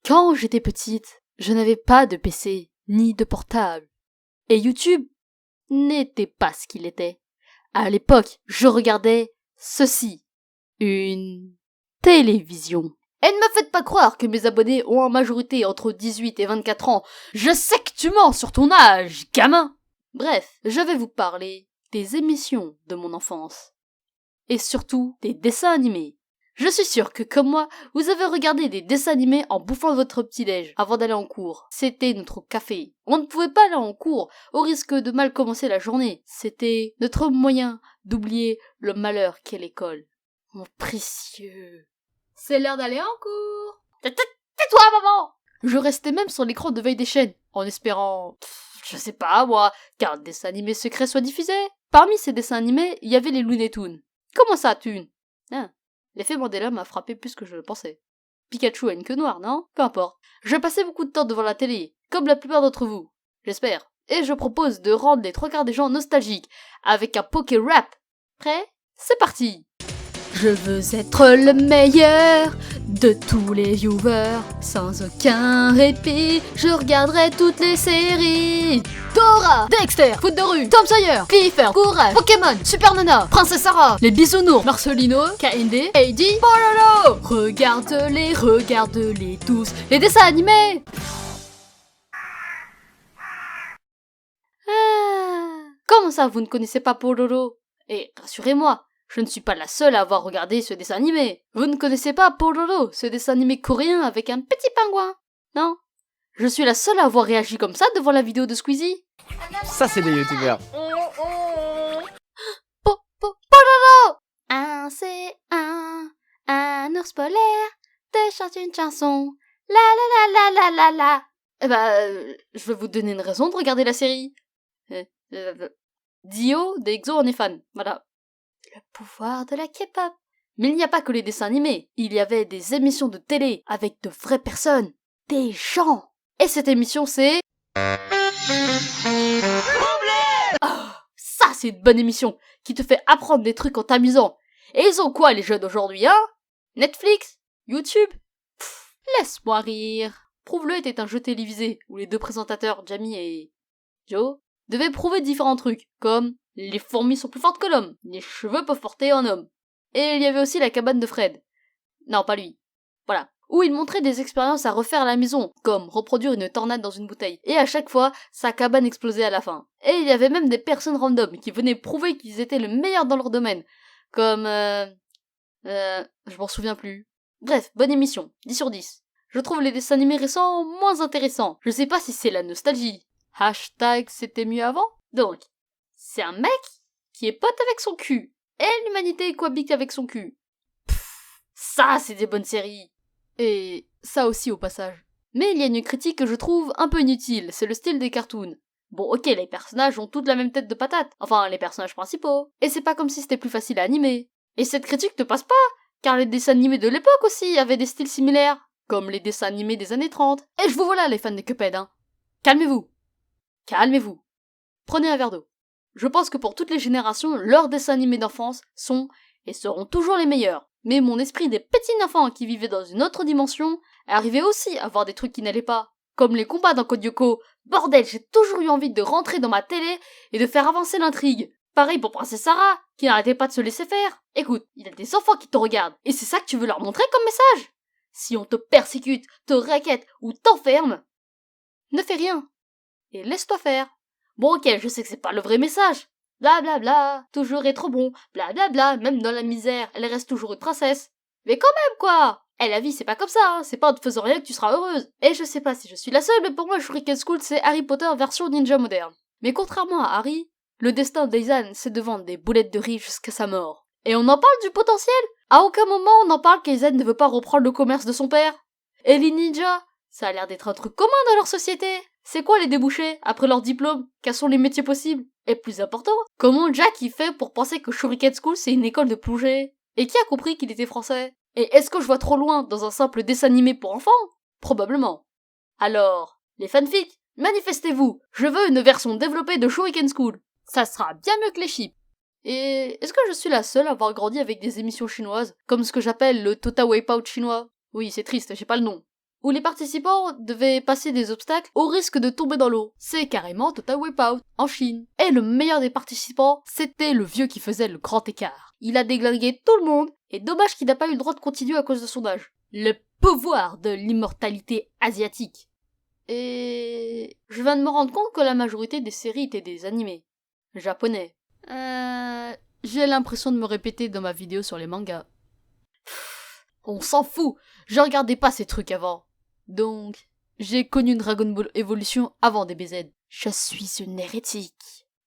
Quand j'étais petite, je n'avais pas de PC, ni de portable. Et YouTube n'était pas ce qu'il était. À l'époque, je regardais ceci. Une télévision. Et ne me faites pas croire que mes abonnés ont en majorité entre 18 et 24 ans. Je sais que tu mens sur ton âge, gamin. Bref, je vais vous parler des émissions de mon enfance. Et surtout des dessins animés. Je suis sûre que, comme moi, vous avez regardé des dessins animés en bouffant votre petit-déj avant d'aller en cours. C'était notre café. On ne pouvait pas aller en cours, au risque de mal commencer la journée. C'était notre moyen d'oublier le malheur qu'est l'école. Mon précieux. C'est l'heure d'aller en cours. Tais-toi, maman! Je restais même sur l'écran de veille des chaînes, en espérant, je sais pas moi, qu'un dessin animé secret soit diffusé. Parmi ces dessins animés, il y avait les Looney Tunes. Comment ça, Thune? L'effet Mandela m'a frappé plus que je le pensais. Pikachu a une queue noire, non? Peu importe. Je passais beaucoup de temps devant la télé, comme la plupart d'entre vous. J'espère. Et je propose de rendre les trois quarts des gens nostalgiques, avec un poké rap. Prêt? C'est parti! Je veux être le meilleur de tous les viewers. Sans aucun répit, je regarderai toutes les séries. Dora, Dexter, Foot de rue, Tom Sawyer, Clifford, Courage, Pokémon, Super Nana, Princesse Sarah, les Bisounours, Marcelino, K.N.D, Heidi, Bololo. Regarde-les tous, les dessins animés. Comment ça, vous ne connaissez pas Pololo? Et rassurez-moi, je ne suis pas la seule à avoir regardé ce dessin animé. Vous ne connaissez pas Pololo, ce dessin animé coréen avec un petit pingouin? Non? Je suis la seule à avoir réagi comme ça devant la vidéo de Squeezie? Ça, c'est des youtubeurs. Pololo! C'est un ours polaire, te chante une chanson. La la la la la la la. Eh ben, je vais vous donner une raison de regarder la série. Dio d'Exo en est fan, voilà. Le pouvoir de la K-pop. Mais il n'y a pas que les dessins animés. Il y avait des émissions de télé avec de vraies personnes. Des gens. Et cette émission, c'est... Ça, c'est une bonne émission qui te fait apprendre des trucs en t'amusant. Et ils ont quoi, les jeunes d'aujourd'hui, hein? Netflix? YouTube? Laisse-moi rire. Prouve-le était un jeu télévisé où les deux présentateurs, Jamie et Joe, devaient prouver différents trucs, comme les fourmis sont plus fortes que l'homme, les cheveux peuvent porter un homme. Et il y avait aussi la cabane de Fred. Non, pas lui. Voilà. Où il montrait des expériences à refaire à la maison, comme reproduire une tornade dans une bouteille. Et à chaque fois, sa cabane explosait à la fin. Et il y avait même des personnes random qui venaient prouver qu'ils étaient le meilleur dans leur domaine. Comme je m'en souviens plus. Bref, bonne émission. 10 sur 10. Je trouve les dessins animés récents moins intéressants. Je sais pas si c'est la nostalgie. Hashtag c'était mieux avant. Donc, c'est un mec qui est pote avec son cul. Et l'humanité cohabite avec son cul. Ça, c'est des bonnes séries. Et ça aussi au passage. Mais il y a une critique que je trouve un peu inutile, c'est le style des cartoons. Bon, ok, les personnages ont toutes la même tête de patate. Enfin, les personnages principaux. Et c'est pas comme si c'était plus facile à animer. Et cette critique ne passe pas, car les dessins animés de l'époque aussi avaient des styles similaires. Comme les dessins animés des années 30. Et je vous voilà, les fans des Cuphead, hein. Calmez-vous. Calmez-vous. Prenez un verre d'eau. Je pense que pour toutes les générations, leurs dessins animés d'enfance sont et seront toujours les meilleurs. Mais mon esprit des petits enfants qui vivaient dans une autre dimension arrivait aussi à voir des trucs qui n'allaient pas. Comme les combats dans Code Lyoko. Bordel, j'ai toujours eu envie de rentrer dans ma télé et de faire avancer l'intrigue. Pareil pour Princesse Sarah, qui n'arrêtait pas de se laisser faire. Écoute, il y a des enfants qui te regardent, et c'est ça que tu veux leur montrer comme message? Si on te persécute, te raquette ou t'enferme, ne fais rien. Et laisse-toi faire. Bon ok, je sais que c'est pas le vrai message. Blablabla, bla bla, toujours être bon, blablabla, bla bla, même dans la misère, elle reste toujours une princesse. Mais quand même quoi. Eh la vie c'est pas comme ça, hein. C'est pas en te faisant rien que tu seras heureuse. Et je sais pas si je suis la seule, mais pour moi Shuriken School c'est Harry Potter version ninja moderne. Mais contrairement à Harry, le destin d'Aidan c'est de vendre des boulettes de riz jusqu'à sa mort. Et on en parle du potentiel. À aucun moment on en parle qu'Aidan ne veut pas reprendre le commerce de son père. Et les ninjas, ça a l'air d'être un truc commun dans leur société. C'est quoi les débouchés, après leur diplôme? Quels sont les métiers possibles? Et plus important, comment Jack y fait pour penser que Shuriken School c'est une école de plongée? Et qui a compris qu'il était français? Et est-ce que je vois trop loin dans un simple dessin animé pour enfants? Probablement. Alors, les fanfics, manifestez-vous! Je veux une version développée de Shuriken School. Ça sera bien mieux que les chips. Et est-ce que je suis la seule à avoir grandi avec des émissions chinoises, comme ce que j'appelle le Tota Wipeout chinois? Oui, c'est triste, j'ai pas le nom. où les participants devaient passer des obstacles au risque de tomber dans l'eau. C'est carrément Total Wipeout, en Chine. Et le meilleur des participants, c'était le vieux qui faisait le grand écart. Il a déglingué tout le monde, et dommage qu'il n'a pas eu le droit de continuer à cause de son âge. Le pouvoir de l'immortalité asiatique. Et je viens de me rendre compte que la majorité des séries étaient des animés japonais. J'ai l'impression de me répéter dans ma vidéo sur les mangas. On s'en fout, je regardais pas ces trucs avant. Donc, j'ai connu Dragon Ball Evolution avant DBZ. Je suis une hérétique.